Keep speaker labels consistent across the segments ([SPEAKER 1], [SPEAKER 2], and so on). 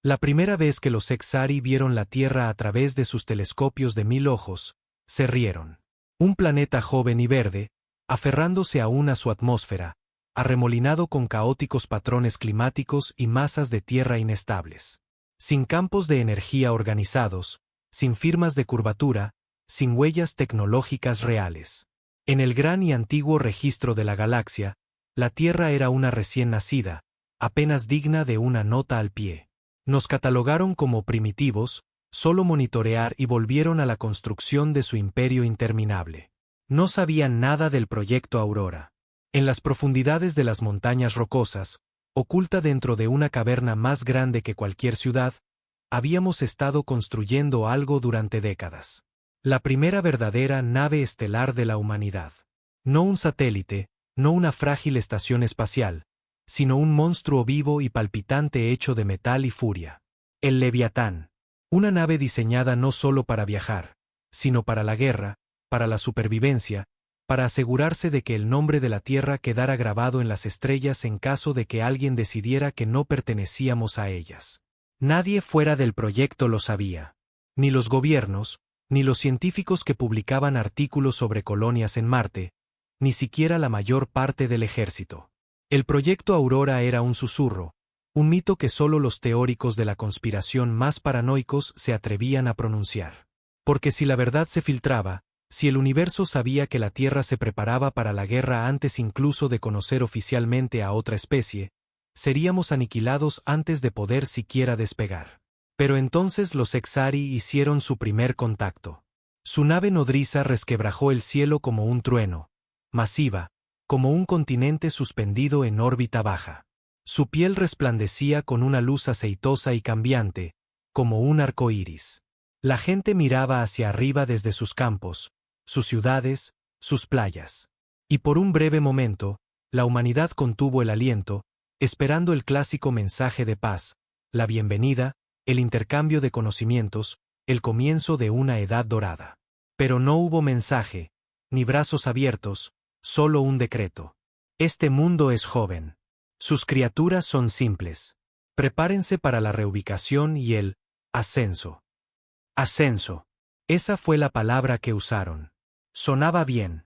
[SPEAKER 1] La primera vez que los Exari vieron la Tierra a través de sus telescopios de 1000 ojos, se rieron. Un planeta joven y verde, aferrándose aún a su atmósfera, arremolinado con caóticos patrones climáticos y masas de tierra inestables. Sin campos de energía organizados, sin firmas de curvatura, sin huellas tecnológicas reales. En el gran y antiguo registro de la galaxia, la Tierra era una recién nacida, apenas digna de una nota al pie. Nos catalogaron como primitivos, solo monitorear y volvieron a la construcción de su imperio interminable. No sabían nada del proyecto Aurora. En las profundidades de las montañas rocosas, oculta dentro de una caverna más grande que cualquier ciudad, habíamos estado construyendo algo durante décadas. La primera verdadera nave estelar de la humanidad. No un satélite, no una frágil estación espacial, sino un monstruo vivo y palpitante hecho de metal y furia. El Leviatán. Una nave diseñada no solo para viajar, sino para la guerra, para la supervivencia, para asegurarse de que el nombre de la Tierra quedara grabado en las estrellas en caso de que alguien decidiera que no pertenecíamos a ellas. Nadie fuera del proyecto lo sabía. Ni los gobiernos, ni los científicos que publicaban artículos sobre colonias en Marte, ni siquiera la mayor parte del ejército. El proyecto Aurora era un susurro, un mito que solo los teóricos de la conspiración más paranoicos se atrevían a pronunciar. Porque si la verdad se filtraba, si el universo sabía que la Tierra se preparaba para la guerra antes incluso de conocer oficialmente a otra especie, seríamos aniquilados antes de poder siquiera despegar. Pero entonces los Exari hicieron su primer contacto. Su nave nodriza resquebrajó el cielo como un trueno, masiva, como un continente suspendido en órbita baja. Su piel resplandecía con una luz aceitosa y cambiante, como un arco iris. La gente miraba hacia arriba desde sus campos, sus ciudades, sus playas. Y por un breve momento, la humanidad contuvo el aliento, esperando el clásico mensaje de paz, la bienvenida, el intercambio de conocimientos, el comienzo de una edad dorada. Pero no hubo mensaje, ni brazos abiertos, solo un decreto. Este mundo es joven. Sus criaturas son simples. Prepárense para la reubicación y el ascenso. Ascenso. Esa fue la palabra que usaron. Sonaba bien,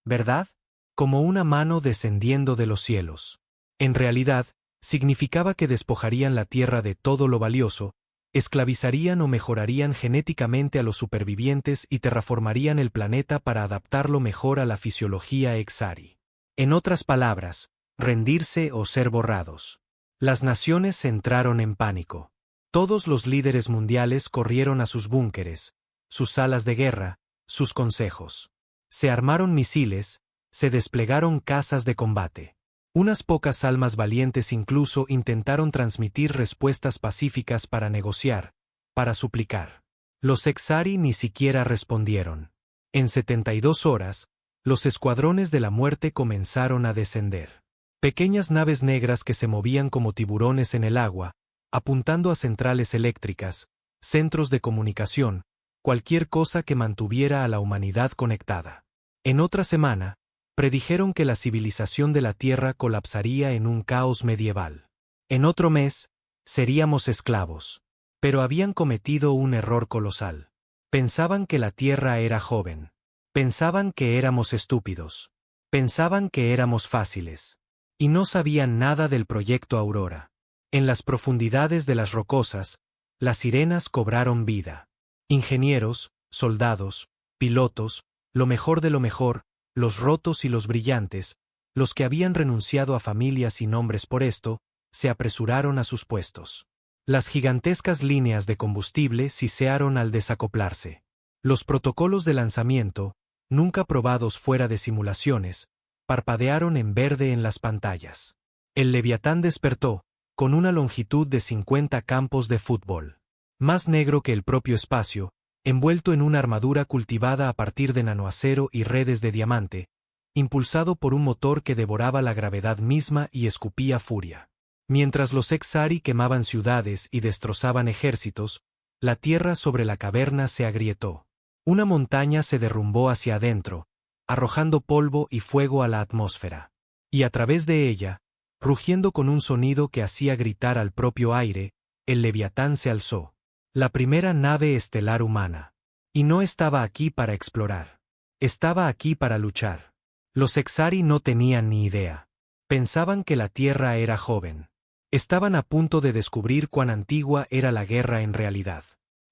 [SPEAKER 1] ¿verdad? Como una mano descendiendo de los cielos. En realidad, significaba que despojarían la Tierra de todo lo valioso, esclavizarían o mejorarían genéticamente a los supervivientes y terraformarían el planeta para adaptarlo mejor a la fisiología Exari. En otras palabras, rendirse o ser borrados. Las naciones entraron en pánico. Todos los líderes mundiales corrieron a sus búnkeres, sus salas de guerra, sus consejos. Se armaron misiles, se desplegaron casas de combate. Unas pocas almas valientes incluso intentaron transmitir respuestas pacíficas para negociar, para suplicar. Los Exari ni siquiera respondieron. En 72 horas, los escuadrones de la muerte comenzaron a descender. Pequeñas naves negras que se movían como tiburones en el agua, apuntando a centrales eléctricas, centros de comunicación, cualquier cosa que mantuviera a la humanidad conectada. En otra semana, predijeron que la civilización de la Tierra colapsaría en un caos medieval. En otro mes, seríamos esclavos. Pero habían cometido un error colosal. Pensaban que la Tierra era joven. Pensaban que éramos estúpidos. Pensaban que éramos fáciles. Y no sabían nada del proyecto Aurora. En las profundidades de las rocosas, las sirenas cobraron vida. Ingenieros, soldados, pilotos, lo mejor de lo mejor, los rotos y los brillantes, los que habían renunciado a familias y nombres por esto, se apresuraron a sus puestos. Las gigantescas líneas de combustible sisearon al desacoplarse. Los protocolos de lanzamiento, nunca probados fuera de simulaciones, parpadearon en verde en las pantallas. El Leviatán despertó, con una longitud de 50 campos de fútbol. Más negro que el propio espacio, envuelto en una armadura cultivada a partir de nanoacero y redes de diamante, impulsado por un motor que devoraba la gravedad misma y escupía furia. Mientras los Exari quemaban ciudades y destrozaban ejércitos, la tierra sobre la caverna se agrietó. Una montaña se derrumbó hacia adentro, arrojando polvo y fuego a la atmósfera. Y a través de ella, rugiendo con un sonido que hacía gritar al propio aire, el Leviatán se alzó. La primera nave estelar humana. Y no estaba aquí para explorar. Estaba aquí para luchar. Los Exari no tenían ni idea. Pensaban que la Tierra era joven. Estaban a punto de descubrir cuán antigua era la guerra en realidad.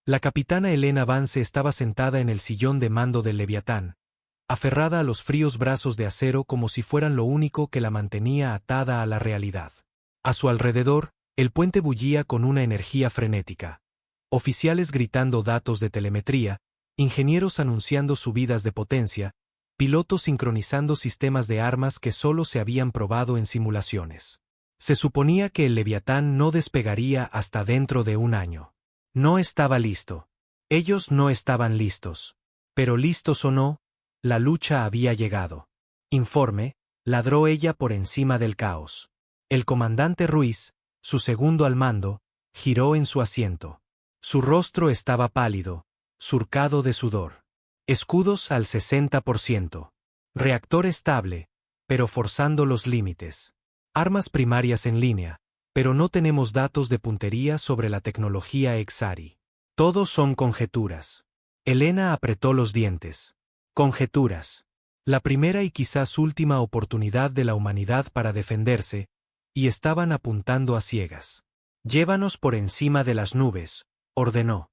[SPEAKER 1] La capitana Helena Vance estaba sentada en el sillón de mando del Leviatán, aferrada a los fríos brazos de acero como si fueran lo único que la mantenía atada a la realidad. A su alrededor, el puente bullía con una energía frenética. Oficiales gritando datos de telemetría, ingenieros anunciando subidas de potencia, pilotos sincronizando sistemas de armas que solo se habían probado en simulaciones. Se suponía que el Leviatán no despegaría hasta dentro de un año. No estaba listo. Ellos no estaban listos. Pero listos o no, la lucha había llegado. Informe, ladró ella por encima del caos. El comandante Ruiz, su segundo al mando, giró en su asiento. Su rostro estaba pálido, surcado de sudor. Escudos al 60%. Reactor estable, pero forzando los límites. Armas primarias en línea, pero no tenemos datos de puntería sobre la tecnología Exari. Todos son conjeturas. Helena apretó los dientes. Conjeturas. La primera y quizás última oportunidad de la humanidad para defenderse, y estaban apuntando a ciegas. Llévanos por encima de las nubes, ordenó.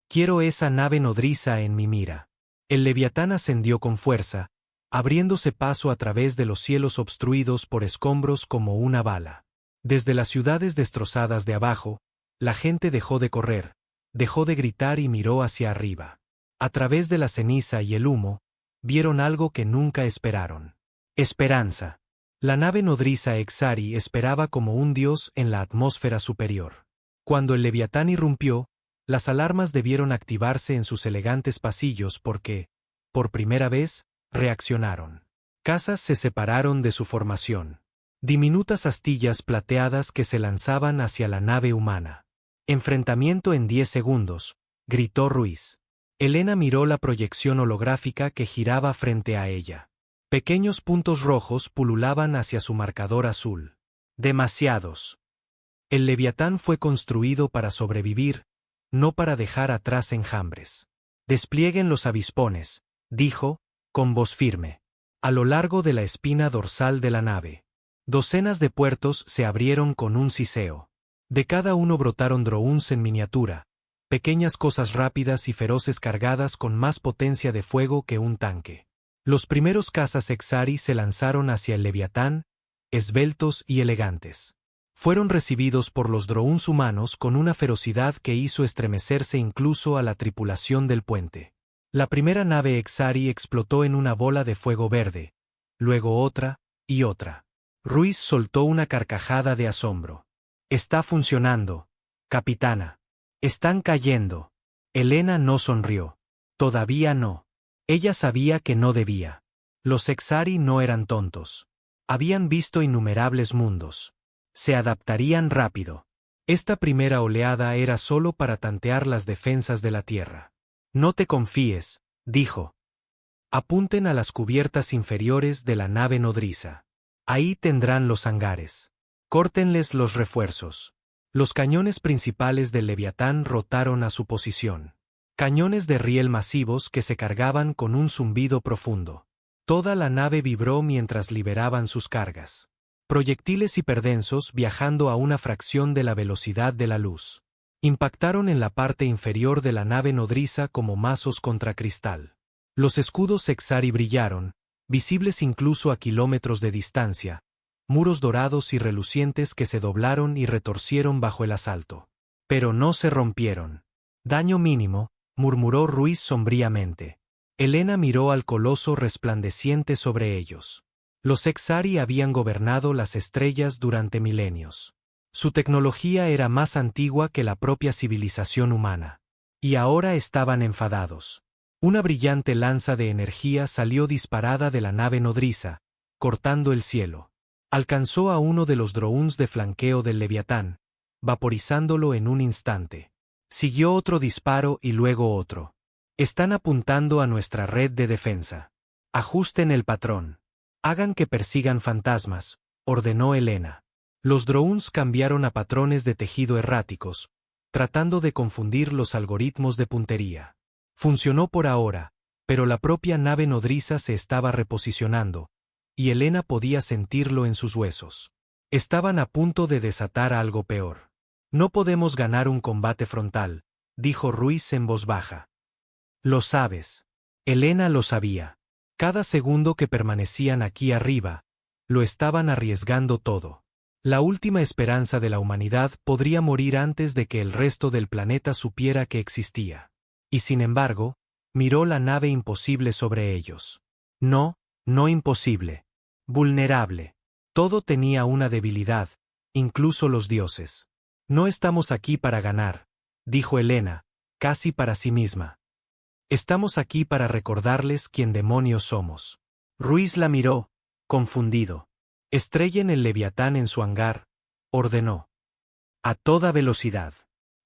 [SPEAKER 1] Quiero esa nave nodriza en mi mira. El Leviatán ascendió con fuerza, abriéndose paso a través de los cielos obstruidos por escombros como una bala. Desde las ciudades destrozadas de abajo, la gente dejó de correr, dejó de gritar y miró hacia arriba. A través de la ceniza y el humo, vieron algo que nunca esperaron. Esperanza. La nave nodriza Exari esperaba como un dios en la atmósfera superior. Cuando el Leviatán irrumpió, las alarmas debieron activarse en sus elegantes pasillos porque, por primera vez, reaccionaron. Casas se separaron de su formación. Diminutas astillas plateadas que se lanzaban hacia la nave humana. Enfrentamiento en 10 segundos, gritó Ruiz. Helena miró la proyección holográfica que giraba frente a ella. Pequeños puntos rojos pululaban hacia su marcador azul. Demasiados. El Leviatán fue construido para sobrevivir, no para dejar atrás enjambres. Desplieguen los avispones, dijo, con voz firme. A lo largo de la espina dorsal de la nave. Docenas de puertos se abrieron con un siseo. De cada uno brotaron drones en miniatura, pequeñas cosas rápidas y feroces cargadas con más potencia de fuego que un tanque. Los primeros cazas Exari se lanzaron hacia el Leviatán, esbeltos y elegantes. Fueron recibidos por los drones humanos con una ferocidad que hizo estremecerse incluso a la tripulación del puente. La primera nave Exari explotó en una bola de fuego verde, luego otra y otra. Ruiz soltó una carcajada de asombro. Está funcionando, capitana. Están cayendo. Helena no sonrió. Todavía no. Ella sabía que no debía. Los Exari no eran tontos. Habían visto innumerables mundos. Se adaptarían rápido. Esta primera oleada era solo para tantear las defensas de la Tierra. No te confíes, dijo. Apunten a las cubiertas inferiores de la nave nodriza. Ahí tendrán los hangares. Córtenles los refuerzos. Los cañones principales del Leviatán rotaron a su posición. Cañones de riel masivos que se cargaban con un zumbido profundo. Toda la nave vibró mientras liberaban sus cargas. Proyectiles hiperdensos viajando a una fracción de la velocidad de la luz. Impactaron en la parte inferior de la nave nodriza como mazos contra cristal. Los escudos Exari brillaron, visibles incluso a kilómetros de distancia, muros dorados y relucientes que se doblaron y retorcieron bajo el asalto. Pero no se rompieron. Daño mínimo, murmuró Ruiz sombríamente. Helena miró al coloso resplandeciente sobre ellos. Los Exari habían gobernado las estrellas durante milenios. Su tecnología era más antigua que la propia civilización humana. Y ahora estaban enfadados. Una brillante lanza de energía salió disparada de la nave nodriza, cortando el cielo. Alcanzó a uno de los drones de flanqueo del Leviatán, vaporizándolo en un instante. Siguió otro disparo y luego otro. Están apuntando a nuestra red de defensa. Ajusten el patrón. Hagan que persigan fantasmas, ordenó Helena. Los drones cambiaron a patrones de tejido erráticos, tratando de confundir los algoritmos de puntería. Funcionó por ahora, pero la propia nave nodriza se estaba reposicionando, y Elena podía sentirlo en sus huesos. Estaban a punto de desatar algo peor. No podemos ganar un combate frontal, dijo Ruiz en voz baja. Lo sabes. Elena lo sabía. Cada segundo que permanecían aquí arriba, lo estaban arriesgando todo. La última esperanza de la humanidad podría morir antes de que el resto del planeta supiera que existía. Y sin embargo, miró la nave imposible sobre ellos. No, no imposible. Vulnerable. Todo tenía una debilidad, incluso los dioses. No estamos aquí para ganar, dijo Elena, casi para sí misma. Estamos aquí para recordarles quién demonios somos. Ruiz la miró, confundido. Estrellen el Leviatán en su hangar, ordenó. A toda velocidad.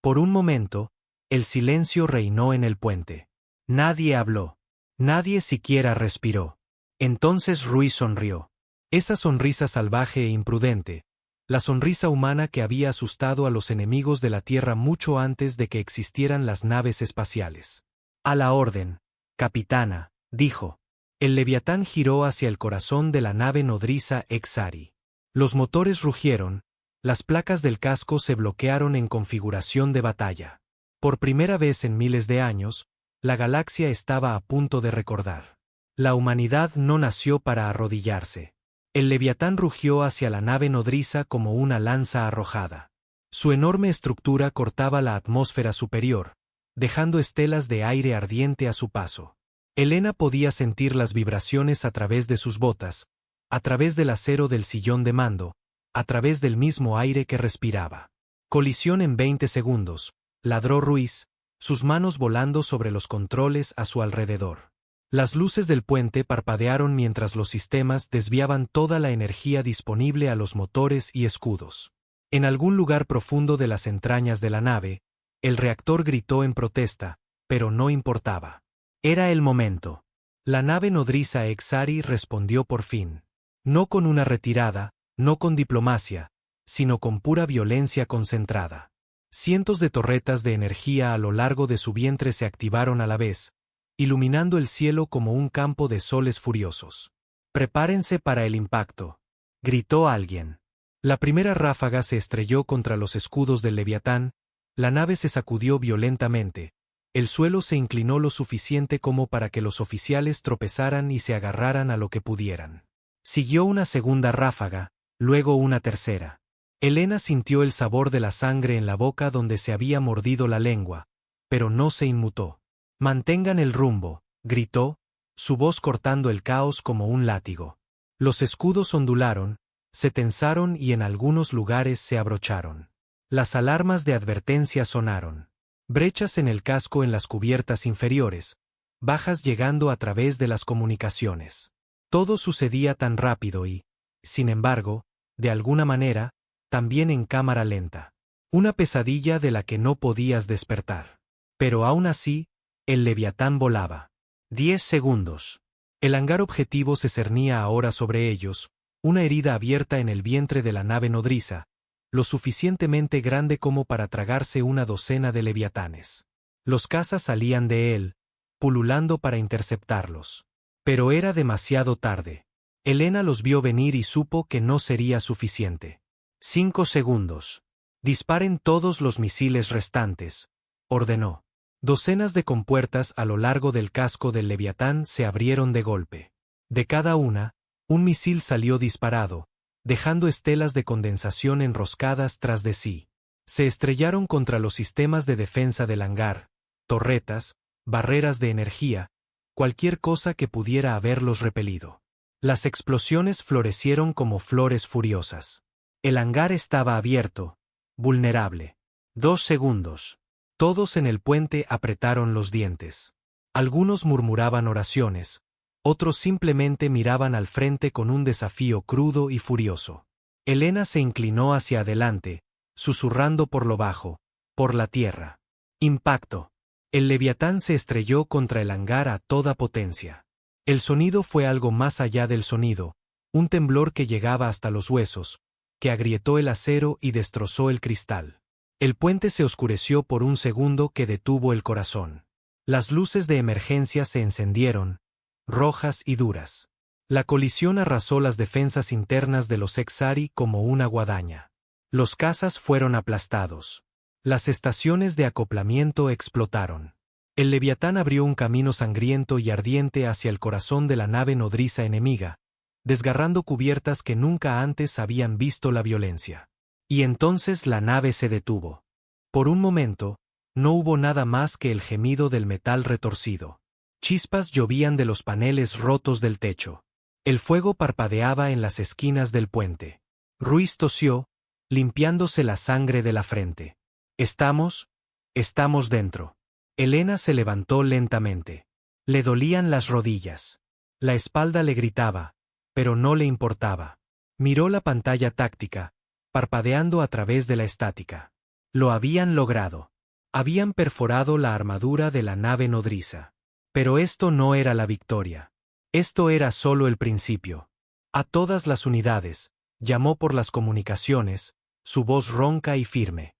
[SPEAKER 1] Por un momento, el silencio reinó en el puente. Nadie habló. Nadie siquiera respiró. Entonces Ruiz sonrió. Esa sonrisa salvaje e imprudente, la sonrisa humana que había asustado a los enemigos de la Tierra mucho antes de que existieran las naves espaciales. A la orden, capitana, dijo. El Leviatán giró hacia el corazón de la nave nodriza Exari. Los motores rugieron, las placas del casco se bloquearon en configuración de batalla. Por primera vez en miles de años, la galaxia estaba a punto de recordar. La humanidad no nació para arrodillarse. El Leviatán rugió hacia la nave nodriza como una lanza arrojada. Su enorme estructura cortaba la atmósfera superior, dejando estelas de aire ardiente a su paso. Elena podía sentir las vibraciones a través de sus botas, a través del acero del sillón de mando, a través del mismo aire que respiraba. Colisión en 20 segundos, ladró Ruiz, sus manos volando sobre los controles a su alrededor. Las luces del puente parpadearon mientras los sistemas desviaban toda la energía disponible a los motores y escudos. En algún lugar profundo de las entrañas de la nave, el reactor gritó en protesta, pero no importaba. Era el momento. La nave nodriza Exari respondió por fin. No con una retirada, no con diplomacia, sino con pura violencia concentrada. Cientos de torretas de energía a lo largo de su vientre se activaron a la vez, iluminando el cielo como un campo de soles furiosos. «Prepárense para el impacto», gritó alguien. La primera ráfaga se estrelló contra los escudos del Leviatán, la nave se sacudió violentamente. El suelo se inclinó lo suficiente como para que los oficiales tropezaran y se agarraran a lo que pudieran. Siguió una segunda ráfaga, luego una tercera. Elena sintió el sabor de la sangre en la boca donde se había mordido la lengua, pero no se inmutó. «Mantengan el rumbo», gritó, su voz cortando el caos como un látigo. Los escudos ondularon, se tensaron y en algunos lugares se abrocharon. Las alarmas de advertencia sonaron. Brechas en el casco en las cubiertas inferiores, bajas llegando a través de las comunicaciones. Todo sucedía tan rápido y, sin embargo, de alguna manera, también en cámara lenta. Una pesadilla de la que no podías despertar. Pero aún así, el Leviatán volaba. 10 segundos. El hangar objetivo se cernía ahora sobre ellos, una herida abierta en el vientre de la nave nodriza, lo suficientemente grande como para tragarse una docena de leviatanes. Los cazas salían de él, pululando para interceptarlos. Pero era demasiado tarde. Elena los vio venir y supo que no sería suficiente. 5 segundos. Disparen todos los misiles restantes, ordenó. Docenas de compuertas a lo largo del casco del Leviatán se abrieron de golpe. De cada una, un misil salió disparado, dejando estelas de condensación enroscadas tras de sí. Se estrellaron contra los sistemas de defensa del hangar, torretas, barreras de energía, cualquier cosa que pudiera haberlos repelido. Las explosiones florecieron como flores furiosas. El hangar estaba abierto, vulnerable. 2 segundos. Todos en el puente apretaron los dientes. Algunos murmuraban oraciones, otros simplemente miraban al frente con un desafío crudo y furioso. Elena se inclinó hacia adelante, susurrando por lo bajo, por la tierra. Impacto. El Leviatán se estrelló contra el hangar a toda potencia. El sonido fue algo más allá del sonido, un temblor que llegaba hasta los huesos, que agrietó el acero y destrozó el cristal. El puente se oscureció por un segundo que detuvo el corazón. Las luces de emergencia se encendieron, rojas y duras. La colisión arrasó las defensas internas de los Exari como una guadaña. Los cazas fueron aplastados. Las estaciones de acoplamiento explotaron. El Leviatán abrió un camino sangriento y ardiente hacia el corazón de la nave nodriza enemiga, desgarrando cubiertas que nunca antes habían visto la violencia. Y entonces la nave se detuvo. Por un momento, no hubo nada más que el gemido del metal retorcido. Chispas llovían de los paneles rotos del techo. El fuego parpadeaba en las esquinas del puente. Ruiz tosió, limpiándose la sangre de la frente. Estamos dentro. Elena se levantó lentamente. Le dolían las rodillas. La espalda le gritaba, pero no le importaba. Miró la pantalla táctica, parpadeando a través de la estática. Lo habían logrado. Habían perforado la armadura de la nave nodriza. Pero esto no era la victoria. Esto era solo el principio. A todas las unidades, llamó por las comunicaciones, su voz ronca y firme.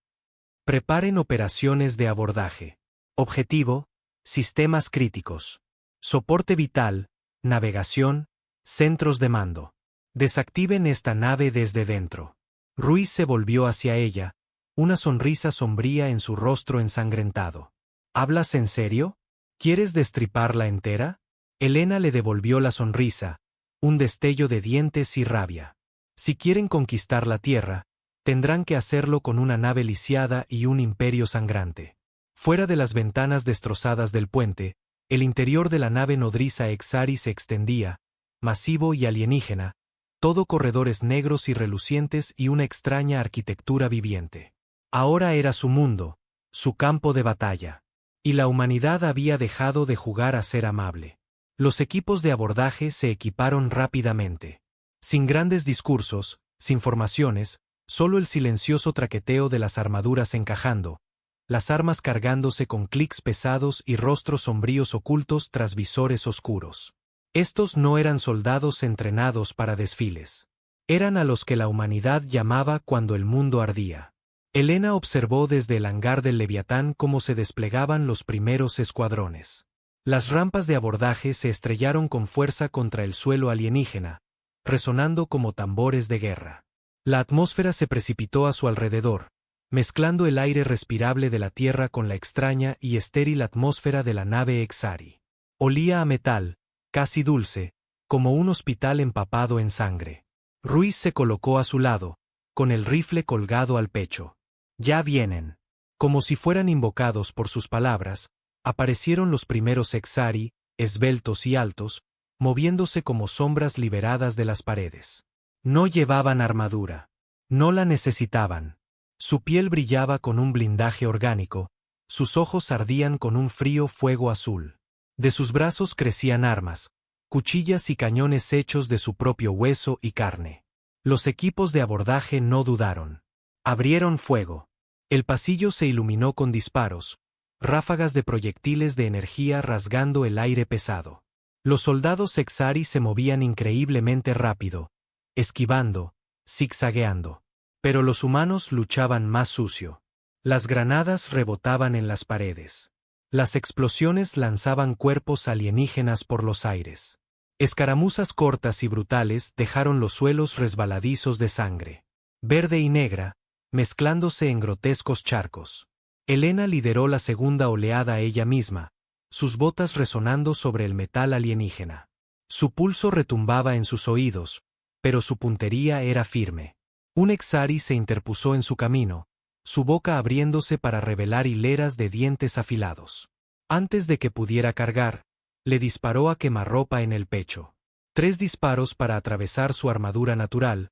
[SPEAKER 1] Preparen operaciones de abordaje. Objetivo: sistemas críticos. Soporte vital, navegación, centros de mando. Desactiven esta nave desde dentro. Ruiz se volvió hacia ella, una sonrisa sombría en su rostro ensangrentado. ¿Hablas en serio? ¿Quieres destriparla entera? Elena le devolvió la sonrisa, un destello de dientes y rabia. Si quieren conquistar la Tierra, tendrán que hacerlo con una nave lisiada y un imperio sangrante. Fuera de las ventanas destrozadas del puente, el interior de la nave nodriza Exari se extendía, masivo y alienígena, todo corredores negros y relucientes y una extraña arquitectura viviente. Ahora era su mundo, su campo de batalla. Y la humanidad había dejado de jugar a ser amable. Los equipos de abordaje se equiparon rápidamente. Sin grandes discursos, sin formaciones, solo el silencioso traqueteo de las armaduras encajando, las armas cargándose con clics pesados y rostros sombríos ocultos tras visores oscuros. Estos no eran soldados entrenados para desfiles. Eran a los que la humanidad llamaba cuando el mundo ardía. Elena observó desde el hangar del Leviatán cómo se desplegaban los primeros escuadrones. Las rampas de abordaje se estrellaron con fuerza contra el suelo alienígena, resonando como tambores de guerra. La atmósfera se precipitó a su alrededor, mezclando el aire respirable de la Tierra con la extraña y estéril atmósfera de la nave Exari. Olía a metal, casi dulce, como un hospital empapado en sangre. Ruiz se colocó a su lado, con el rifle colgado al pecho. Ya vienen. Como si fueran invocados por sus palabras, aparecieron los primeros Exari, esbeltos y altos, moviéndose como sombras liberadas de las paredes. No llevaban armadura. No la necesitaban. Su piel brillaba con un blindaje orgánico, sus ojos ardían con un frío fuego azul. De sus brazos crecían armas, cuchillas y cañones hechos de su propio hueso y carne. Los equipos de abordaje no dudaron. Abrieron fuego. El pasillo se iluminó con disparos, ráfagas de proyectiles de energía rasgando el aire pesado. Los soldados Exari se movían increíblemente rápido, esquivando, zigzagueando. Pero los humanos luchaban más sucio. Las granadas rebotaban en las paredes. Las explosiones lanzaban cuerpos alienígenas por los aires. Escaramuzas cortas y brutales dejaron los suelos resbaladizos de sangre, verde y negra, mezclándose en grotescos charcos. Elena lideró la segunda oleada ella misma, sus botas resonando sobre el metal alienígena. Su pulso retumbaba en sus oídos, pero su puntería era firme. Un Exari se interpuso en su camino, su boca abriéndose para revelar hileras de dientes afilados. Antes de que pudiera cargar, le disparó a quemarropa en el pecho. 3 disparos para atravesar su armadura natural,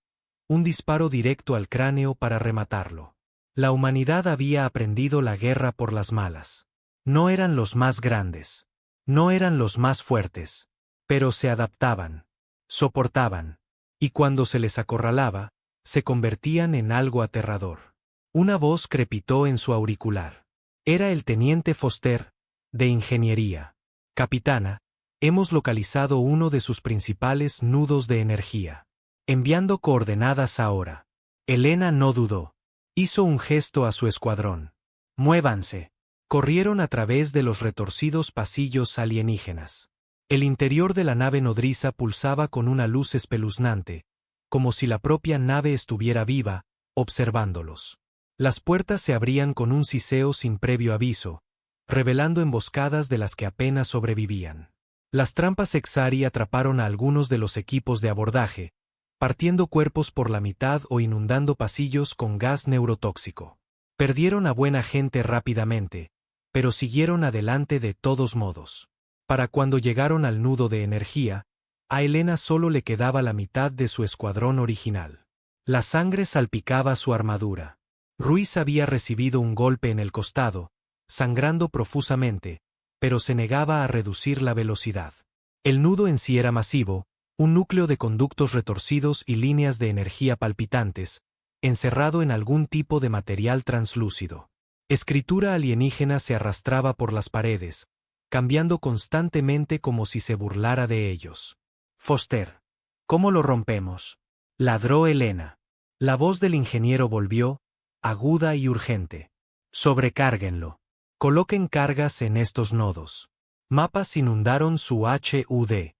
[SPEAKER 1] un disparo directo al cráneo para rematarlo. La humanidad había aprendido la guerra por las malas. No eran los más grandes. No eran los más fuertes. Pero se adaptaban. Soportaban. Y cuando se les acorralaba, se convertían en algo aterrador. Una voz crepitó en su auricular. Era el teniente Foster, de ingeniería. Capitana, hemos localizado uno de sus principales nudos de energía. Enviando coordenadas ahora. Elena no dudó. Hizo un gesto a su escuadrón. «Muévanse». Corrieron a través de los retorcidos pasillos alienígenas. El interior de la nave nodriza pulsaba con una luz espeluznante, como si la propia nave estuviera viva, observándolos. Las puertas se abrían con un siseo sin previo aviso, revelando emboscadas de las que apenas sobrevivían. Las trampas Exari atraparon a algunos de los equipos de abordaje, partiendo cuerpos por la mitad o inundando pasillos con gas neurotóxico. Perdieron a buena gente rápidamente, pero siguieron adelante de todos modos. Para cuando llegaron al nudo de energía, a Elena solo le quedaba la mitad de su escuadrón original. La sangre salpicaba su armadura. Ruiz había recibido un golpe en el costado, sangrando profusamente, pero se negaba a reducir la velocidad. El nudo en sí era masivo, un núcleo de conductos retorcidos y líneas de energía palpitantes, encerrado en algún tipo de material translúcido. Escritura alienígena se arrastraba por las paredes, cambiando constantemente como si se burlara de ellos. «Foster, ¿cómo lo rompemos?», ladró Elena. La voz del ingeniero volvió, aguda y urgente. «Sobrecárguenlo. Coloquen cargas en estos nodos». Mapas inundaron su HUD.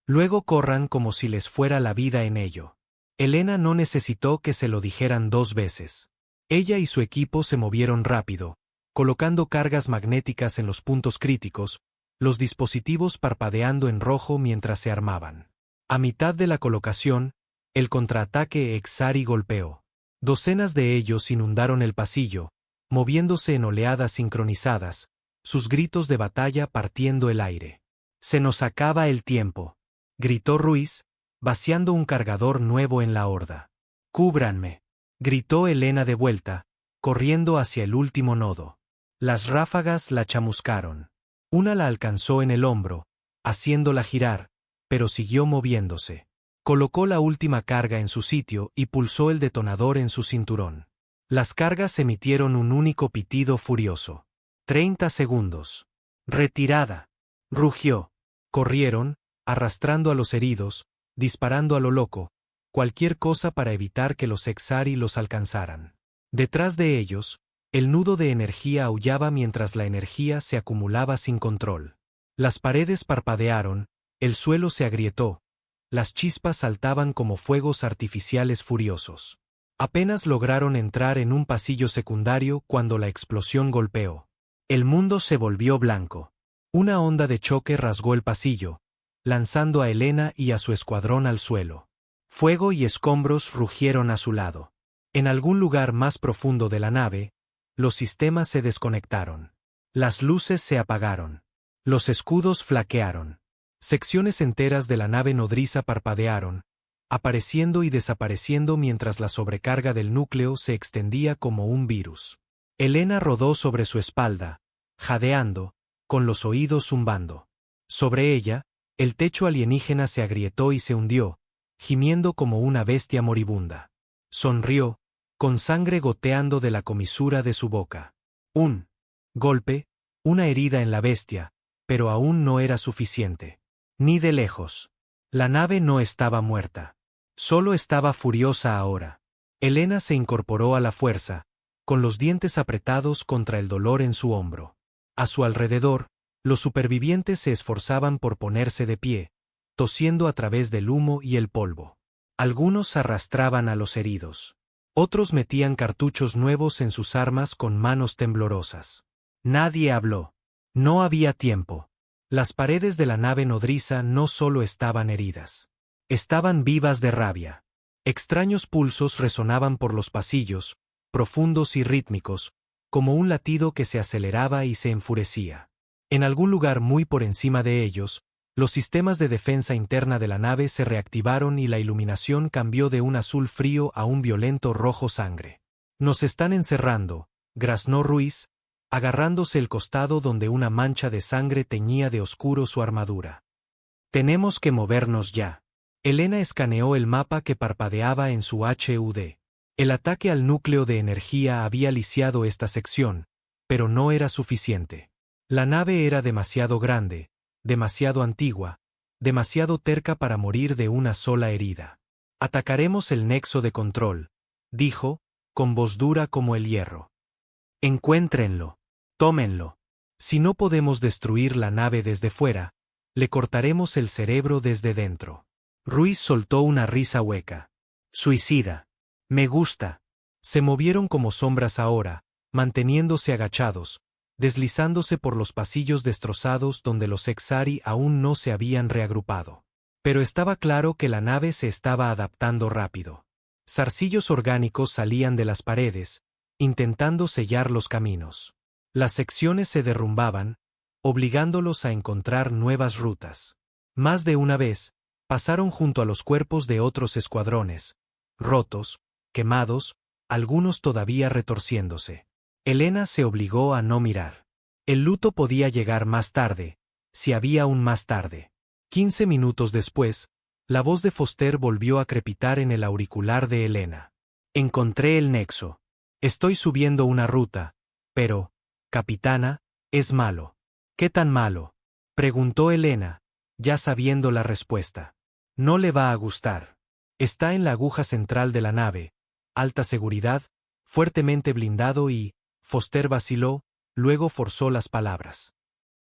[SPEAKER 1] Luego corran como si les fuera la vida en ello. Elena no necesitó que se lo dijeran 2 veces. Ella y su equipo se movieron rápido, colocando cargas magnéticas en los puntos críticos, los dispositivos parpadeando en rojo mientras se armaban. A mitad de la colocación, el contraataque Exari golpeó. Docenas de ellos inundaron el pasillo, moviéndose en oleadas sincronizadas, sus gritos de batalla partiendo el aire. «Se nos acaba el tiempo», gritó Ruiz, vaciando un cargador nuevo en la horda. «Cúbranme», gritó Elena de vuelta, corriendo hacia el último nodo. Las ráfagas la chamuscaron. Una la alcanzó en el hombro, haciéndola girar, pero siguió moviéndose. Colocó la última carga en su sitio y pulsó el detonador en su cinturón. Las cargas emitieron un único pitido furioso. 30 segundos. «Retirada», rugió. Corrieron, arrastrando a los heridos, disparando a lo loco, cualquier cosa para evitar que los Exari los alcanzaran. Detrás de ellos, el nudo de energía aullaba mientras la energía se acumulaba sin control. Las paredes parpadearon, el suelo se agrietó, las chispas saltaban como fuegos artificiales furiosos. Apenas lograron entrar en un pasillo secundario cuando la explosión golpeó. El mundo se volvió blanco. Una onda de choque rasgó el pasillo, lanzando a Elena y a su escuadrón al suelo. Fuego y escombros rugieron a su lado. En algún lugar más profundo de la nave, los sistemas se desconectaron. Las luces se apagaron. Los escudos flaquearon. Secciones enteras de la nave nodriza parpadearon, apareciendo y desapareciendo mientras la sobrecarga del núcleo se extendía como un virus. Elena rodó sobre su espalda, jadeando, con los oídos zumbando. Sobre ella, el techo alienígena se agrietó y se hundió, gimiendo como una bestia moribunda. Sonrió, con sangre goteando de la comisura de su boca. Un golpe, una herida en la bestia, pero aún no era suficiente. Ni de lejos. La nave no estaba muerta. Solo estaba furiosa ahora. Elena se incorporó a la fuerza, con los dientes apretados contra el dolor en su hombro. A su alrededor, los supervivientes se esforzaban por ponerse de pie, tosiendo a través del humo y el polvo. Algunos arrastraban a los heridos. Otros metían cartuchos nuevos en sus armas con manos temblorosas. Nadie habló. No había tiempo. Las paredes de la nave nodriza no solo estaban heridas. Estaban vivas de rabia. Extraños pulsos resonaban por los pasillos, profundos y rítmicos, como un latido que se aceleraba y se enfurecía. En algún lugar muy por encima de ellos, los sistemas de defensa interna de la nave se reactivaron y la iluminación cambió de un azul frío a un violento rojo sangre. «Nos están encerrando», graznó Ruiz, agarrándose el costado donde una mancha de sangre teñía de oscuro su armadura. «Tenemos que movernos ya». Elena escaneó el mapa que parpadeaba en su HUD. El ataque al núcleo de energía había lisiado esta sección, pero no era suficiente. La nave era demasiado grande, demasiado antigua, demasiado terca para morir de una sola herida. «Atacaremos el nexo de control», dijo, con voz dura como el hierro. Encuéntrenlo. Tómenlo. Si no podemos destruir la nave desde fuera, le cortaremos el cerebro desde dentro. Ruiz soltó una risa hueca. Suicida. Me gusta. Se movieron como sombras ahora, manteniéndose agachados, deslizándose por los pasillos destrozados donde los Exari aún no se habían reagrupado. Pero estaba claro que la nave se estaba adaptando rápido. Zarcillos orgánicos salían de las paredes, intentando sellar los caminos. Las secciones se derrumbaban, obligándolos a encontrar nuevas rutas. Más de una vez, pasaron junto a los cuerpos de otros escuadrones, rotos, quemados, algunos todavía retorciéndose. Elena se obligó a no mirar. El luto podía llegar más tarde, si había un más tarde. 15 minutos después, la voz de Foster volvió a crepitar en el auricular de Elena. Encontré el nexo. Estoy subiendo una ruta, pero, capitana, es malo. ¿Qué tan malo?, preguntó Elena, ya sabiendo la respuesta. No le va a gustar. Está en la aguja central de la nave, alta seguridad, fuertemente blindado y, Foster vaciló, luego forzó las palabras.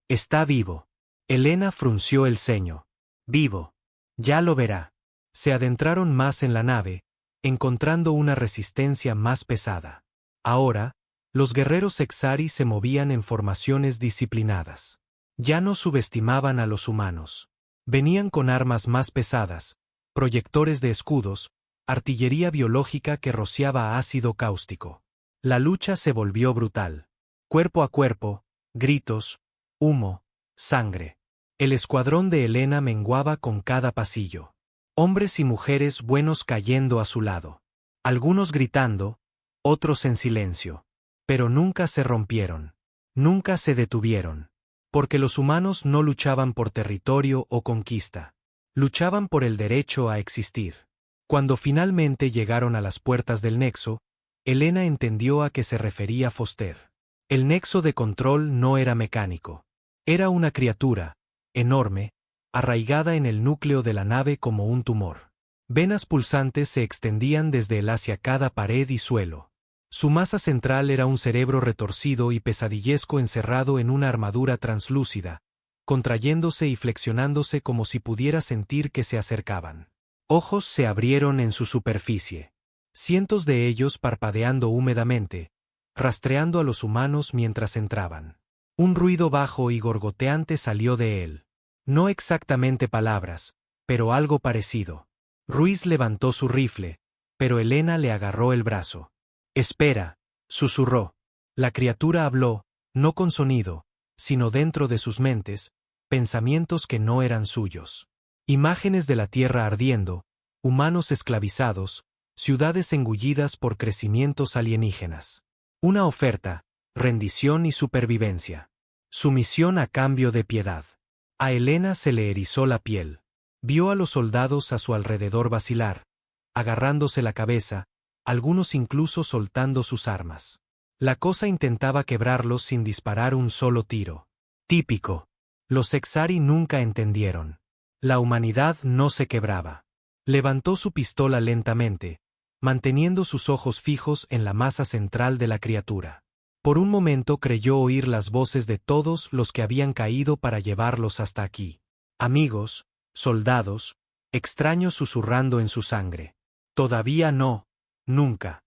[SPEAKER 1] Está vivo. Elena frunció el ceño. Vivo. Ya lo verá. Se adentraron más en la nave, encontrando una resistencia más pesada. Ahora, los guerreros Exari se movían en formaciones disciplinadas. Ya no subestimaban a los humanos. Venían con armas más pesadas, proyectores de escudos, artillería biológica que rociaba ácido cáustico. La lucha se volvió brutal. Cuerpo a cuerpo, gritos, humo, sangre. El escuadrón de Elena menguaba con cada pasillo. Hombres y mujeres buenos cayendo a su lado. Algunos gritando, otros en silencio. Pero nunca se rompieron. Nunca se detuvieron. Porque los humanos no luchaban por territorio o conquista. Luchaban por el derecho a existir. Cuando finalmente llegaron a las puertas del nexo, Elena entendió a qué se refería Foster. El nexo de control no era mecánico. Era una criatura, enorme, arraigada en el núcleo de la nave como un tumor. Venas pulsantes se extendían desde él hacia cada pared y suelo. Su masa central era un cerebro retorcido y pesadillesco encerrado en una armadura translúcida, contrayéndose y flexionándose como si pudiera sentir que se acercaban. Ojos se abrieron en su superficie. Cientos de ellos parpadeando húmedamente, rastreando a los humanos mientras entraban. Un ruido bajo y gorgoteante salió de él. No exactamente palabras, pero algo parecido. Ruiz levantó su rifle, pero Elena le agarró el brazo. «Espera», susurró. La criatura habló, no con sonido, sino dentro de sus mentes, pensamientos que no eran suyos. Imágenes de la tierra ardiendo, humanos esclavizados, ciudades engullidas por crecimientos alienígenas. Una oferta, rendición y supervivencia. Sumisión a cambio de piedad. A Elena se le erizó la piel. Vio a los soldados a su alrededor vacilar, agarrándose la cabeza, algunos incluso soltando sus armas. La cosa intentaba quebrarlos sin disparar un solo tiro. Típico. Los Exari nunca entendieron. La humanidad no se quebraba. Levantó su pistola lentamente, manteniendo sus ojos fijos en la masa central de la criatura. Por un momento creyó oír las voces de todos los que habían caído para llevarlos hasta aquí. Amigos, soldados, extraños susurrando en su sangre. Todavía no. Nunca.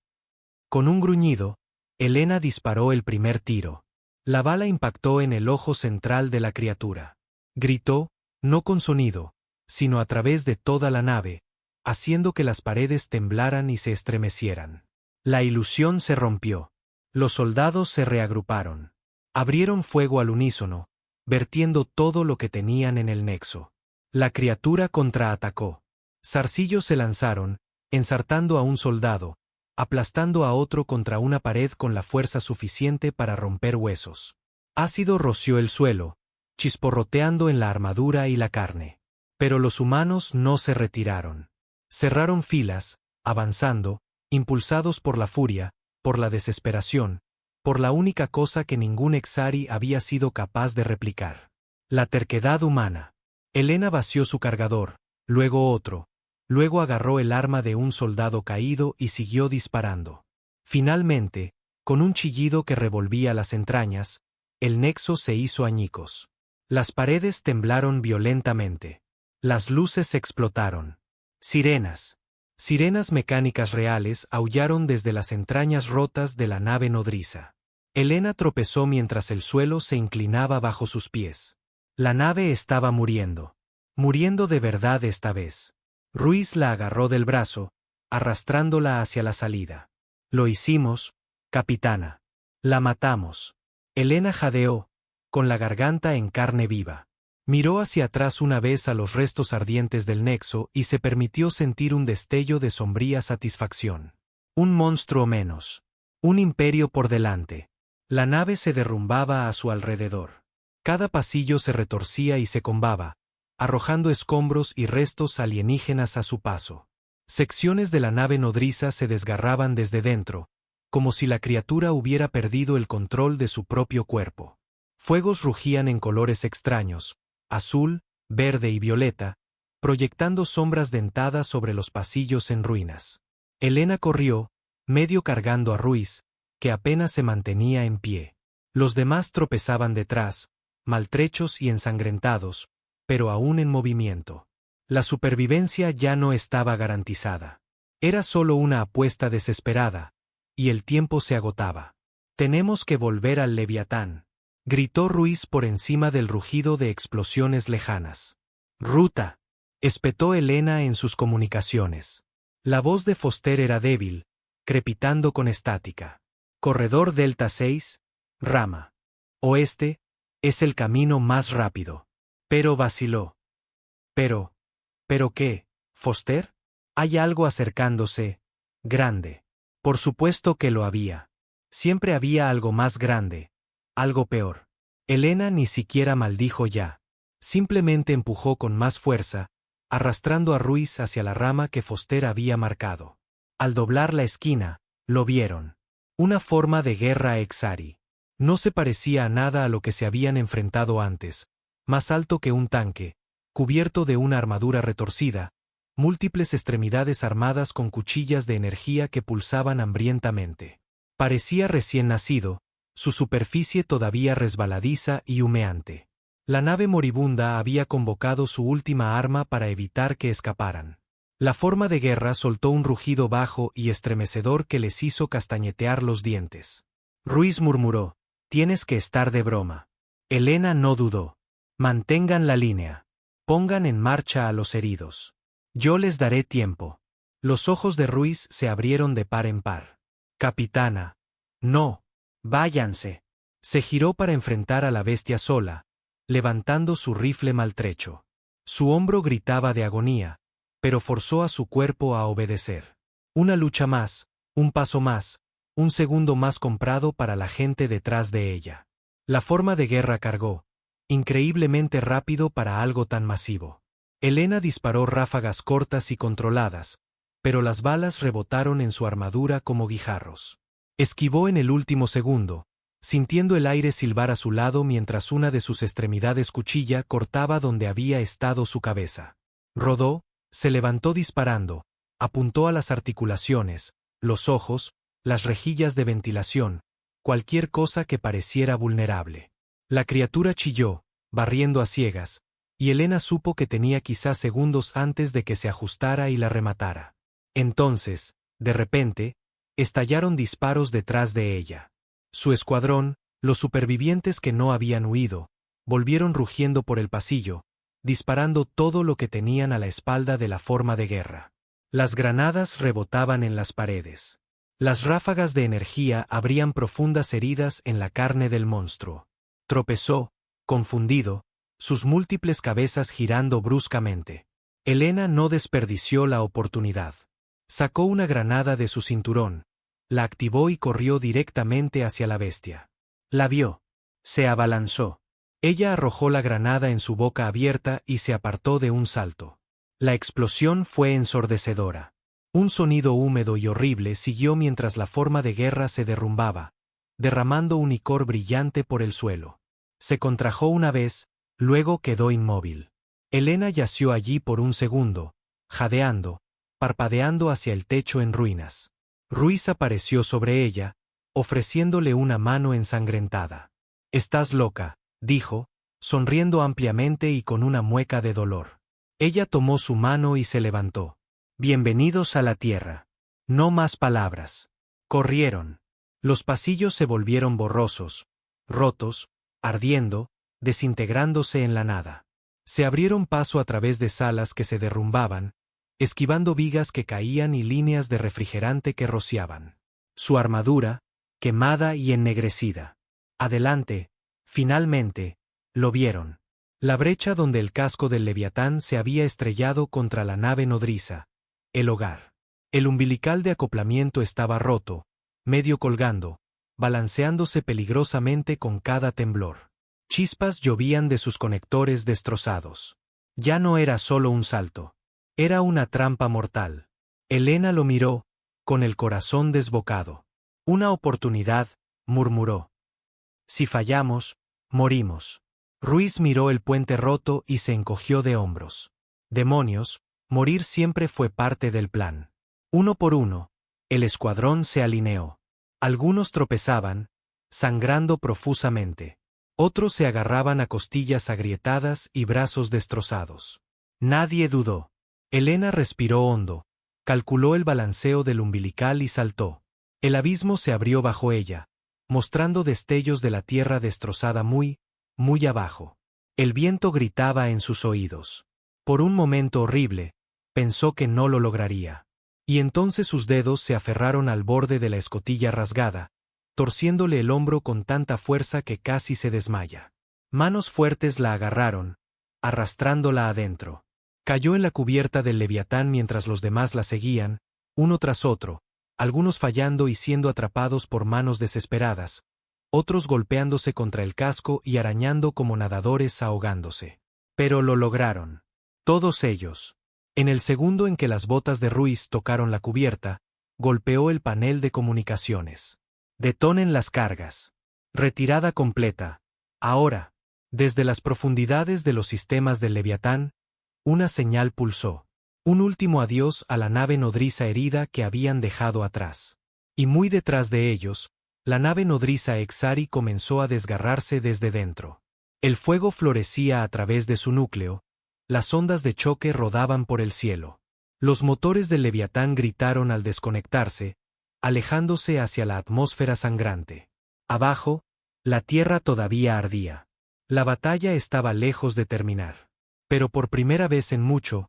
[SPEAKER 1] Con un gruñido, Elena disparó el primer tiro. La bala impactó en el ojo central de la criatura. Gritó, no con sonido, sino a través de toda la nave, haciendo que las paredes temblaran y se estremecieran. La ilusión se rompió. Los soldados se reagruparon. Abrieron fuego al unísono, vertiendo todo lo que tenían en el nexo. La criatura contraatacó. Zarcillos se lanzaron, ensartando a un soldado, aplastando a otro contra una pared con la fuerza suficiente para romper huesos. Ácido roció el suelo, chisporroteando en la armadura y la carne. Pero los humanos no se retiraron. Cerraron filas, avanzando, impulsados por la furia, por la desesperación, por la única cosa que ningún Exari había sido capaz de replicar. La terquedad humana. Elena vació su cargador, luego otro, luego agarró el arma de un soldado caído y siguió disparando. Finalmente, con un chillido que revolvía las entrañas, el nexo se hizo añicos. Las paredes temblaron violentamente. Las luces explotaron. Sirenas. Sirenas mecánicas reales aullaron desde las entrañas rotas de la nave nodriza. Elena tropezó mientras el suelo se inclinaba bajo sus pies. La nave estaba muriendo. Muriendo de verdad esta vez. Ruiz la agarró del brazo, arrastrándola hacia la salida. Lo hicimos, capitana. La matamos. Elena jadeó, con la garganta en carne viva. Miró hacia atrás una vez a los restos ardientes del nexo y se permitió sentir un destello de sombría satisfacción. Un monstruo menos. Un imperio por delante. La nave se derrumbaba a su alrededor. Cada pasillo se retorcía y se combaba, arrojando escombros y restos alienígenas a su paso. Secciones de la nave nodriza se desgarraban desde dentro, como si la criatura hubiera perdido el control de su propio cuerpo. Fuegos rugían en colores extraños, azul, verde y violeta, proyectando sombras dentadas sobre los pasillos en ruinas. Elena corrió, medio cargando a Ruiz, que apenas se mantenía en pie. Los demás tropezaban detrás, maltrechos y ensangrentados, pero aún en movimiento. La supervivencia ya no estaba garantizada. Era solo una apuesta desesperada, y el tiempo se agotaba. «Tenemos que volver al Leviatán», gritó Ruiz por encima del rugido de explosiones lejanas. «Ruta», espetó Elena en sus comunicaciones. La voz de Foster era débil, crepitando con estática. «Corredor Delta 6, rama oeste, es el camino más rápido». Pero vaciló. ¿Pero qué, Foster? Hay algo acercándose, grande. Por supuesto que lo había. Siempre había algo más grande, algo peor. Elena ni siquiera maldijo ya. Simplemente empujó con más fuerza, arrastrando a Ruiz hacia la rama que Foster había marcado. Al doblar la esquina, lo vieron. Una forma de guerra Exari. No se parecía a nada a lo que se habían enfrentado antes. Más alto que un tanque, cubierto de una armadura retorcida, múltiples extremidades armadas con cuchillas de energía que pulsaban hambrientamente. Parecía recién nacido, su superficie todavía resbaladiza y humeante. La nave moribunda había convocado su última arma para evitar que escaparan. La forma de guerra soltó un rugido bajo y estremecedor que les hizo castañetear los dientes. Ruiz murmuró: «Tienes que estar de broma». Elena no dudó. «Mantengan la línea. Pongan en marcha a los heridos. Yo les daré tiempo». Los ojos de Ruiz se abrieron de par en par. «Capitana. No. Váyanse». Se giró para enfrentar a la bestia sola, levantando su rifle maltrecho. Su hombro gritaba de agonía, pero forzó a su cuerpo a obedecer. Una lucha más, un paso más, un segundo más comprado para la gente detrás de ella. La forma de guerra cargó, increíblemente rápido para algo tan masivo. Elena disparó ráfagas cortas y controladas, pero las balas rebotaron en su armadura como guijarros. Esquivó en el último segundo, sintiendo el aire silbar a su lado mientras una de sus extremidades cuchilla cortaba donde había estado su cabeza. Rodó, se levantó disparando, apuntó a las articulaciones, los ojos, las rejillas de ventilación, cualquier cosa que pareciera vulnerable. La criatura chilló, barriendo a ciegas, y Elena supo que tenía quizás segundos antes de que se ajustara y la rematara. Entonces, de repente, estallaron disparos detrás de ella. Su escuadrón, los supervivientes que no habían huido, volvieron rugiendo por el pasillo, disparando todo lo que tenían a la espalda de la forma de guerra. Las granadas rebotaban en las paredes. Las ráfagas de energía abrían profundas heridas en la carne del monstruo. Tropezó, confundido, sus múltiples cabezas girando bruscamente. Elena no desperdició la oportunidad. Sacó una granada de su cinturón, la activó y corrió directamente hacia la bestia. La vio. Se abalanzó. Ella arrojó la granada en su boca abierta y se apartó de un salto. La explosión fue ensordecedora. Un sonido húmedo y horrible siguió mientras la forma de guerra se derrumbaba, derramando un icor brillante por el suelo. Se contrajo una vez, luego quedó inmóvil. Elena yació allí por un segundo, jadeando, parpadeando hacia el techo en ruinas. Ruiz apareció sobre ella, ofreciéndole una mano ensangrentada. «Estás loca», dijo, sonriendo ampliamente y con una mueca de dolor. Ella tomó su mano y se levantó. «Bienvenidos a la tierra». No más palabras. Corrieron. Los pasillos se volvieron borrosos, rotos, ardiendo, desintegrándose en la nada. Se abrieron paso a través de salas que se derrumbaban, esquivando vigas que caían y líneas de refrigerante que rociaban. Su armadura, quemada y ennegrecida. Adelante, finalmente, lo vieron. La brecha donde el casco del Leviatán se había estrellado contra la nave nodriza. El hogar. El umbilical de acoplamiento estaba roto, medio colgando, balanceándose peligrosamente con cada temblor. Chispas llovían de sus conectores destrozados. Ya no era solo un salto. Era una trampa mortal. Elena lo miró, con el corazón desbocado. «Una oportunidad», murmuró. «Si fallamos, morimos». Ruiz miró el puente roto y se encogió de hombros. Demonios, morir siempre fue parte del plan. Uno por uno, el escuadrón se alineó. Algunos tropezaban, sangrando profusamente. Otros se agarraban a costillas agrietadas y brazos destrozados. Nadie dudó. Elena respiró hondo, calculó el balanceo del umbilical y saltó. El abismo se abrió bajo ella, mostrando destellos de la tierra destrozada muy abajo. El viento gritaba en sus oídos. Por un momento horrible, pensó que no lo lograría. Y entonces sus dedos se aferraron al borde de la escotilla rasgada, torciéndole el hombro con tanta fuerza que casi se desmaya. Manos fuertes la agarraron, arrastrándola adentro. Cayó en la cubierta del Leviatán mientras los demás la seguían, uno tras otro, algunos fallando y siendo atrapados por manos desesperadas, otros golpeándose contra el casco y arañando como nadadores ahogándose. Pero lo lograron. Todos ellos. En el segundo en que las botas de Ruiz tocaron la cubierta, golpeó el panel de comunicaciones. «Detonen las cargas. Retirada completa. Ahora». Desde las profundidades de los sistemas del Leviatán, una señal pulsó. Un último adiós a la nave nodriza herida que habían dejado atrás. Y muy detrás de ellos, la nave nodriza Exari comenzó a desgarrarse desde dentro. El fuego florecía a través de su núcleo, las ondas de choque rodaban por el cielo. Los motores del Leviatán gritaron al desconectarse, alejándose hacia la atmósfera sangrante. Abajo, la tierra todavía ardía. La batalla estaba lejos de terminar. Pero por primera vez en mucho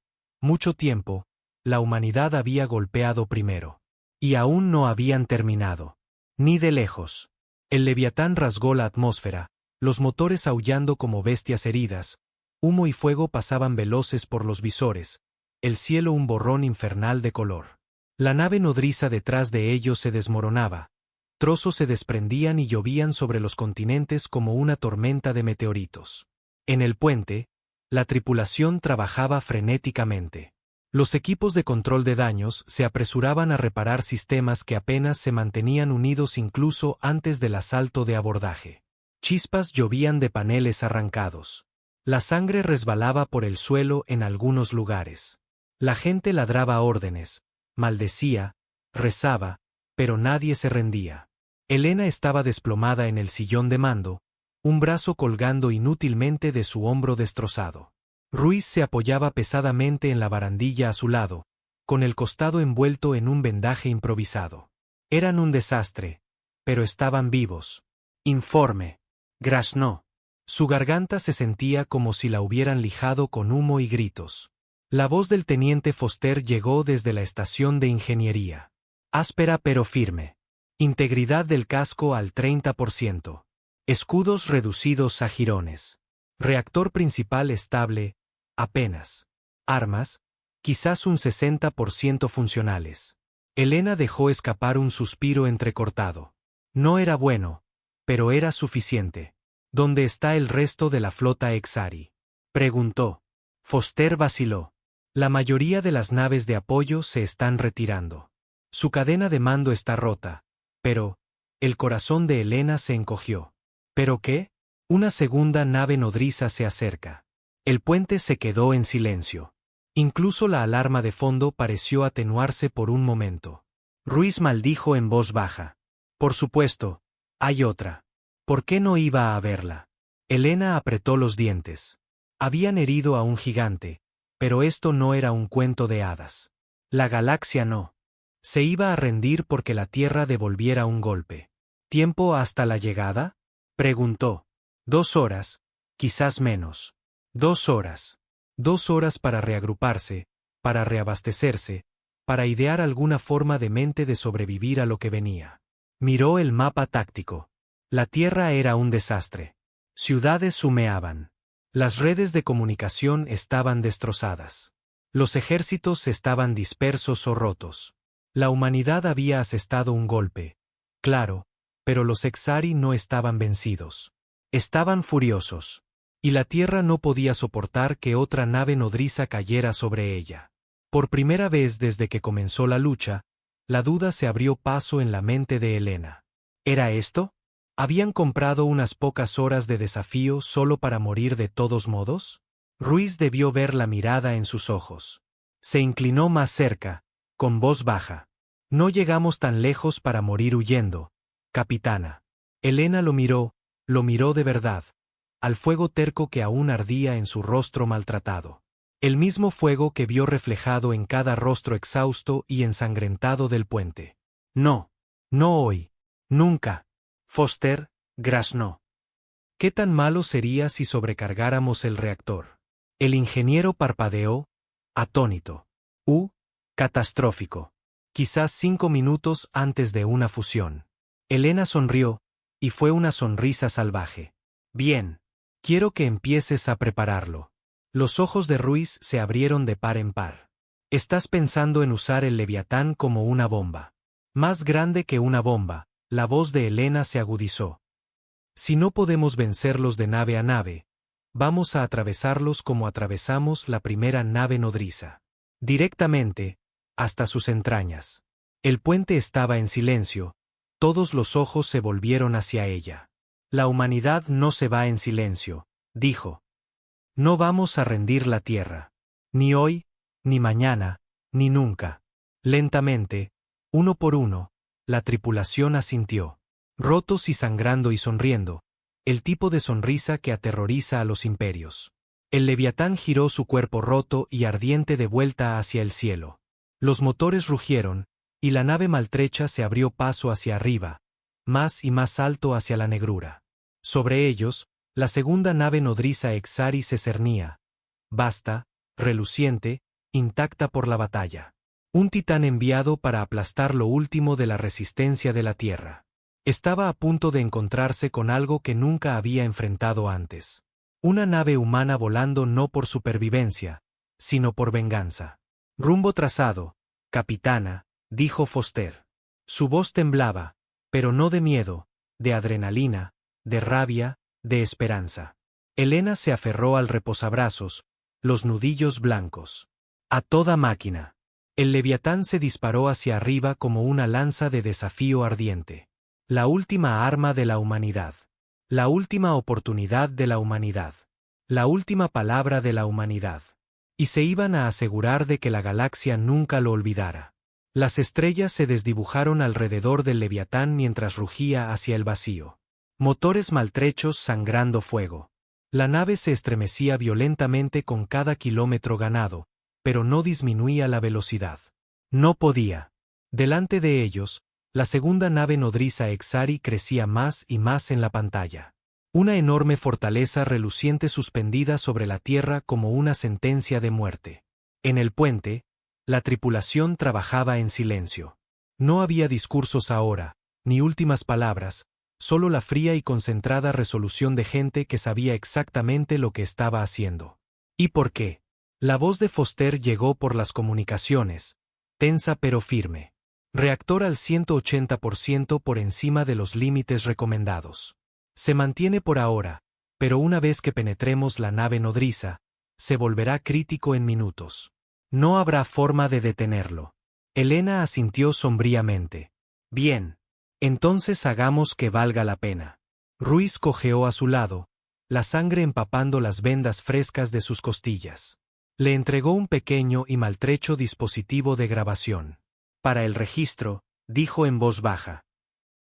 [SPEAKER 1] tiempo, la humanidad había golpeado primero. Y aún no habían terminado. Ni de lejos. El Leviatán rasgó la atmósfera, los motores aullando como bestias heridas, humo y fuego pasaban veloces por los visores, el cielo un borrón infernal de color. La nave nodriza detrás de ellos se desmoronaba, trozos se desprendían y llovían sobre los continentes como una tormenta de meteoritos. En el puente, la tripulación trabajaba frenéticamente. Los equipos de control de daños se apresuraban a reparar sistemas que apenas se mantenían unidos incluso antes del asalto de abordaje. Chispas llovían de paneles arrancados. La sangre resbalaba por el suelo en algunos lugares. La gente ladraba órdenes, maldecía, rezaba, pero nadie se rendía. Elena estaba desplomada en el sillón de mando, un brazo colgando inútilmente de su hombro destrozado. Ruiz se apoyaba pesadamente en la barandilla a su lado, con el costado envuelto en un vendaje improvisado. Eran un desastre, pero estaban vivos. «Informe». Graznó. Su garganta se sentía como si la hubieran lijado con humo y gritos. La voz del teniente Foster llegó desde la estación de ingeniería. Áspera pero firme. Integridad del casco al 30%. Escudos reducidos a jirones. Reactor principal estable, apenas. Armas, quizás un 60% funcionales. Elena dejó escapar un suspiro entrecortado. No era bueno, pero era suficiente. ¿Dónde está el resto de la flota Exari?, preguntó. Foster vaciló. La mayoría de las naves de apoyo se están retirando. Su cadena de mando está rota, pero el corazón de Elena se encogió. ¿Pero qué? Una segunda nave nodriza se acerca. El puente se quedó en silencio. Incluso la alarma de fondo pareció atenuarse por un momento. Ruiz maldijo en voz baja. Por supuesto, hay otra. ¿Por qué no iba a verla? Elena apretó los dientes. Habían herido a un gigante, pero esto no era un cuento de hadas. La galaxia no. Se iba a rendir porque la Tierra devolviera un golpe. ¿Tiempo hasta la llegada? Preguntó. 2 horas, quizás menos. 2 horas. 2 horas para reagruparse, para reabastecerse, para idear alguna forma demente de sobrevivir a lo que venía. Miró el mapa táctico. La Tierra era un desastre. Ciudades humeaban. Las redes de comunicación estaban destrozadas. Los ejércitos estaban dispersos o rotos. La humanidad había asestado un golpe. Claro, pero los Exari no estaban vencidos. Estaban furiosos. Y la Tierra no podía soportar que otra nave nodriza cayera sobre ella. Por primera vez desde que comenzó la lucha, la duda se abrió paso en la mente de Elena. ¿Era esto? ¿Habían comprado unas pocas horas de desafío solo para morir de todos modos? Ruiz debió ver la mirada en sus ojos. Se inclinó más cerca, con voz baja. No llegamos tan lejos para morir huyendo, capitana. Elena lo miró de verdad, al fuego terco que aún ardía en su rostro maltratado. El mismo fuego que vio reflejado en cada rostro exhausto y ensangrentado del puente. No, no hoy, nunca. Foster, graznó. ¿Qué tan malo sería si sobrecargáramos el reactor? El ingeniero parpadeó, atónito. Catastrófico. Quizás 5 minutos antes de una fusión. Elena sonrió, y fue una sonrisa salvaje. Bien. Quiero que empieces a prepararlo. Los ojos de Ruiz se abrieron de par en par. Estás pensando en usar el Leviatán como una bomba. Más grande que una bomba, la voz de Elena se agudizó. Si no podemos vencerlos de nave a nave, vamos a atravesarlos como atravesamos la primera nave nodriza. Directamente, hasta sus entrañas. El puente estaba en silencio, todos los ojos se volvieron hacia ella. La humanidad no se va en silencio, dijo. No vamos a rendir la Tierra. Ni hoy, ni mañana, ni nunca. Lentamente, uno por uno, la tripulación asintió. Rotos y sangrando y sonriendo, el tipo de sonrisa que aterroriza a los imperios. El Leviatán giró su cuerpo roto y ardiente de vuelta hacia el cielo. Los motores rugieron, y la nave maltrecha se abrió paso hacia arriba, más y más alto hacia la negrura. Sobre ellos, la segunda nave nodriza Exari se cernía, vasta, reluciente, intacta por la batalla. Un titán enviado para aplastar lo último de la resistencia de la Tierra. Estaba a punto de encontrarse con algo que nunca había enfrentado antes. Una nave humana volando no por supervivencia, sino por venganza. Rumbo trazado, capitana, dijo Foster. Su voz temblaba, pero no de miedo, de adrenalina, de rabia, de esperanza. Elena se aferró al reposabrazos, los nudillos blancos. A toda máquina. El Leviatán se disparó hacia arriba como una lanza de desafío ardiente. La última arma de la humanidad. La última oportunidad de la humanidad. La última palabra de la humanidad. Y se iban a asegurar de que la galaxia nunca lo olvidara. Las estrellas se desdibujaron alrededor del Leviatán mientras rugía hacia el vacío. Motores maltrechos sangrando fuego. La nave se estremecía violentamente con cada kilómetro ganado, pero no disminuía la velocidad. No podía. Delante de ellos, la segunda nave nodriza Exari crecía más y más en la pantalla. Una enorme fortaleza reluciente suspendida sobre la Tierra como una sentencia de muerte. En el puente, la tripulación trabajaba en silencio. No había discursos ahora, ni últimas palabras, solo la fría y concentrada resolución de gente que sabía exactamente lo que estaba haciendo. ¿Y por qué? La voz de Foster llegó por las comunicaciones, tensa pero firme. Reactor al 180% por encima de los límites recomendados. Se mantiene por ahora, pero una vez que penetremos la nave nodriza, se volverá crítico en minutos. No habrá forma de detenerlo. Elena asintió sombríamente. Bien. Entonces hagamos que valga la pena. Ruiz cojeó a su lado, la sangre empapando las vendas frescas de sus costillas. Le entregó un pequeño y maltrecho dispositivo de grabación. Para el registro, dijo en voz baja.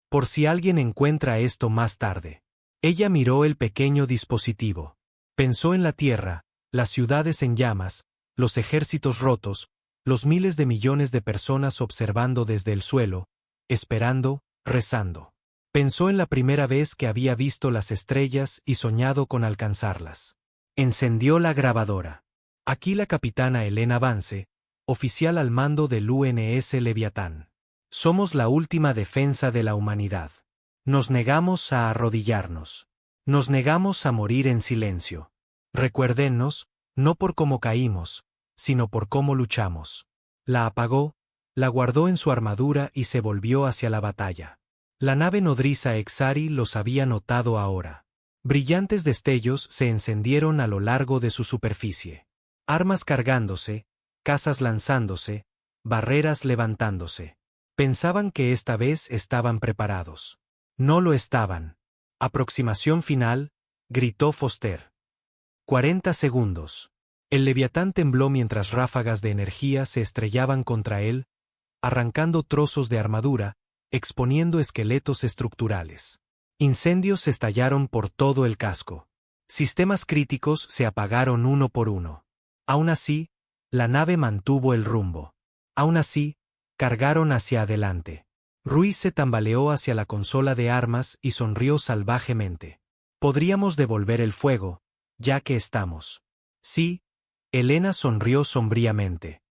[SPEAKER 1] Por si alguien encuentra esto más tarde. Ella miró el pequeño dispositivo. Pensó en la tierra, las ciudades en llamas, los ejércitos rotos, los miles de millones de personas observando desde el suelo, esperando, rezando. Pensó en la primera vez que había visto las estrellas y soñado con alcanzarlas. Encendió la grabadora. Aquí la capitana Elena Vance, oficial al mando del UNS Leviatán. Somos la última defensa de la humanidad. Nos negamos a arrodillarnos. Nos negamos a morir en silencio. Recuérdennos, no por cómo caímos, sino por cómo luchamos. La apagó, la guardó en su armadura y se volvió hacia la batalla. La nave nodriza Exari los había notado ahora. Brillantes destellos se encendieron a lo largo de su superficie. Armas cargándose, casas lanzándose, barreras levantándose. Pensaban que esta vez estaban preparados. No lo estaban. Aproximación final, gritó Foster. 40 segundos. El Leviatán tembló mientras ráfagas de energía se estrellaban contra él, arrancando trozos de armadura, exponiendo esqueletos estructurales. Incendios estallaron por todo el casco. Sistemas críticos se apagaron uno por uno. Aún así, la nave mantuvo el rumbo. Aún así, cargaron hacia adelante. Ruiz se tambaleó hacia la consola de armas y sonrió salvajemente. Podríamos devolver el fuego, ya que estamos. Sí, Elena sonrió sombríamente.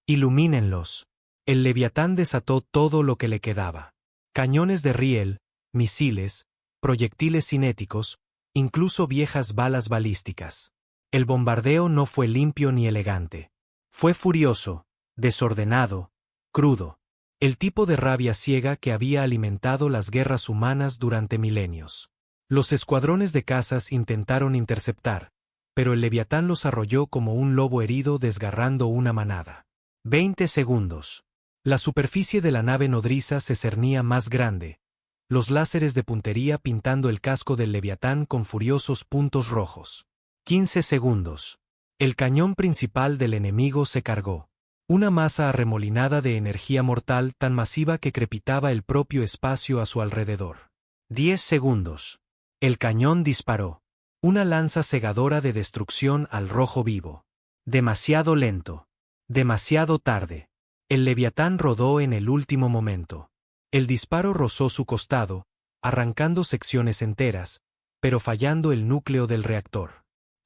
[SPEAKER 1] Ilumínenlos. El Leviatán desató todo lo que le quedaba. Cañones de riel, misiles, proyectiles cinéticos, incluso viejas balas balísticas. El bombardeo no fue limpio ni elegante. Fue furioso, desordenado, crudo. El tipo de rabia ciega que había alimentado las guerras humanas durante milenios. Los escuadrones de cazas intentaron interceptar, pero el Leviatán los arrolló como un lobo herido desgarrando una manada. 20 segundos. La superficie de la nave nodriza se cernía más grande, los láseres de puntería pintando el casco del Leviatán con furiosos puntos rojos. 15 segundos. El cañón principal del enemigo se cargó. Una masa arremolinada de energía mortal tan masiva que crepitaba el propio espacio a su alrededor. 10 segundos. El cañón disparó. Una lanza cegadora de destrucción al rojo vivo. Demasiado lento. Demasiado tarde. El Leviatán rodó en el último momento. El disparo rozó su costado, arrancando secciones enteras, pero fallando el núcleo del reactor.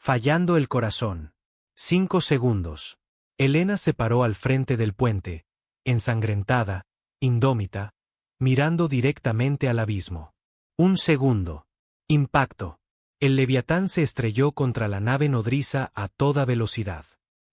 [SPEAKER 1] Fallando el corazón. 5 segundos. Elena se paró al frente del puente, ensangrentada, indómita, mirando directamente al abismo. 1 segundo. Impacto. El Leviatán se estrelló contra la nave nodriza a toda velocidad.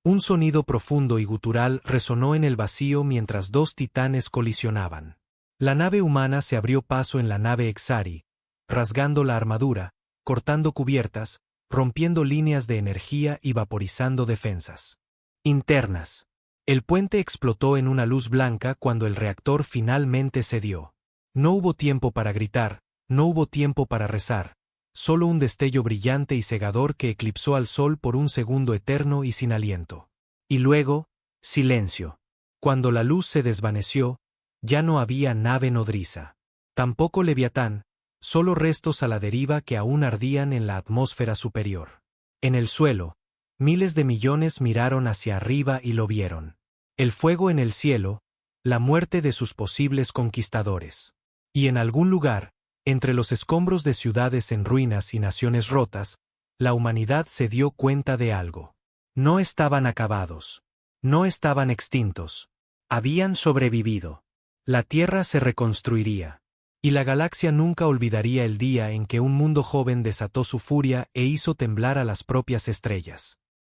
[SPEAKER 1] Un sonido profundo y gutural resonó en el vacío mientras dos titanes colisionaban. La nave humana se abrió paso en la nave Exari, rasgando la armadura, cortando cubiertas, rompiendo líneas de energía y vaporizando defensas internas. El puente explotó en una luz blanca cuando el reactor finalmente cedió. No hubo tiempo para gritar, no hubo tiempo para rezar, solo un destello brillante y cegador que eclipsó al sol por un segundo eterno y sin aliento. Y luego, silencio. Cuando la luz se desvaneció, ya no había nave nodriza. Tampoco Leviatán, solo restos a la deriva que aún ardían en la atmósfera superior. En el suelo, miles de millones miraron hacia arriba y lo vieron. El fuego en el cielo, la muerte de sus posibles conquistadores. Y en algún lugar, entre los escombros de ciudades en ruinas y naciones rotas, la humanidad se dio cuenta de algo. No estaban acabados. No estaban extintos. Habían sobrevivido. La Tierra se reconstruiría. Y la galaxia nunca olvidaría el día en que un mundo joven desató su furia e hizo temblar a las propias estrellas.